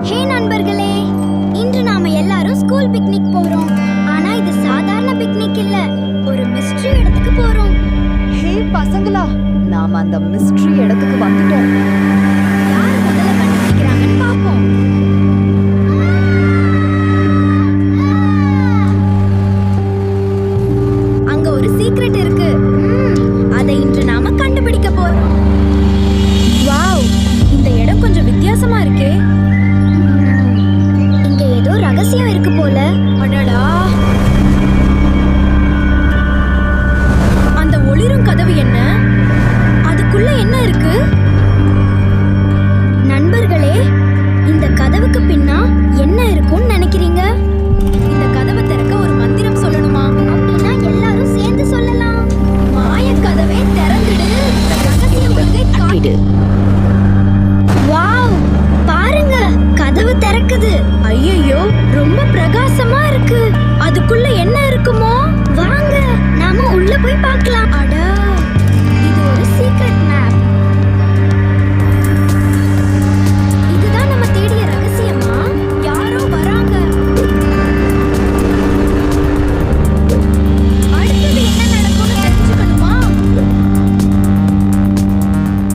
ஹே நண்பர்களே, இன்று நாம எல்லாரும் ஸ்கூல் பிக்னிக் போறோம். ஆனா இது சாதாரண பிக்னிக் இல்ல, ஒரு மிஸ்ட்ரி இடத்துக்கு போறோம். ஹே பசங்களா, நாம அந்த மிஸ்ட்ரி இடத்துக்கு வந்துட்டோம். யார் முதல்ல கண்டுபிடிக்கிறாங்கன்னு பாப்போம். அங்க ஒரு சீக்ரெட் இருக்கு. அதை இன்று நாம கண்டுபிடிக்க போறோம். வாவ், இந்த இடம் கொஞ்சம் வித்தியாசமா இருக்கே. இங்க ஏதோ ரகசியம் இருக்கு போல. அடடா, அந்த ஒளிரும் கதவு என்ன? அதுக்குள்ள என்ன இருக்கு? நண்பர்களே, இந்த கதவுக்கு பின்னா என்ன இருக்கும்னு நினைக்கிறீங்க? இந்த கதவை திறக்க ஒரு மந்திரம் சொல்லணுமா? அப்படின்னா எல்லாரும் சேர்ந்து சொல்லலாம். மாய கதவை திறந்துடு, ரகசிய உலகை காட்டு. வாவ், பாருங்க, கதவு திறக்குது. ஐயோ, ரொம்ப பிரகாசமா இருக்கு. அதுக்குள்ள